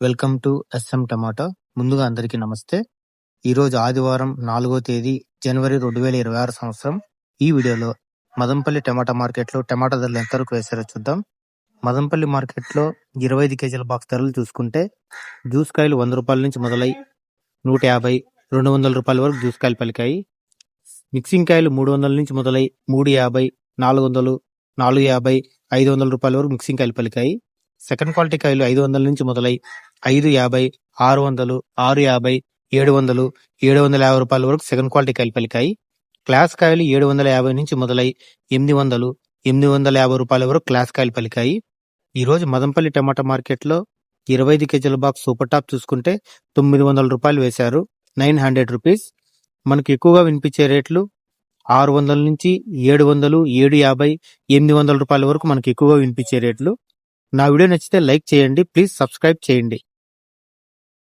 Welcome to S M టమాటా. ముందుగా అందరికీ నమస్తే. ఈరోజు ఆదివారం 4వ తేదీ జనవరి 2026 సంవత్సరం. ఈ వీడియోలో మదంపల్లి టమాటా మార్కెట్లో టమాటా ధరలు ఎంతవరకు వేశారో చూద్దాం. మదంపల్లి మార్కెట్లో 25 కేజీల బాక్స్ ధరలు చూసుకుంటే జ్యూస్ కాయలు 100 రూపాయల నుంచి మొదలై 150, 200 రూపాయల వరకు జ్యూస్ కాయలు పలికాయి. మిక్సింగ్ కాయలు 300 నుంచి మొదలై 350, 400, 450, 500 రూపాయల వరకు మిక్సింగ్ కాయలు పలికాయి. సెకండ్ క్వాలిటీ కాయలు 500 నుంచి మొదలై 550, 600, 650, 700, 750 రూపాయల వరకు సెకండ్ క్వాలిటీ కాయలు పలికాయి. క్లాస్ కాయలు 750 నుంచి మొదలై 800, 850 రూపాయల వరకు క్లాస్ కాయలు పలికాయి. ఈ రోజు మదంపల్లి టమాటా మార్కెట్లో 25 కేజీల బాక్స్ సూపర్ టాప్ చూసుకుంటే 900 రూపాయలు వేశారు, 900 రూపీస్. మనకు ఎక్కువగా వినిపించే రేట్లు 600 నుంచి 700, 750, 800 రూపాయల వరకు మనకు ఎక్కువగా వినిపించే రేట్లు. నా వీడియో నచ్చితే లైక్ చేయండి, ప్లీజ్ సబ్స్క్రైబ్ చేయండి.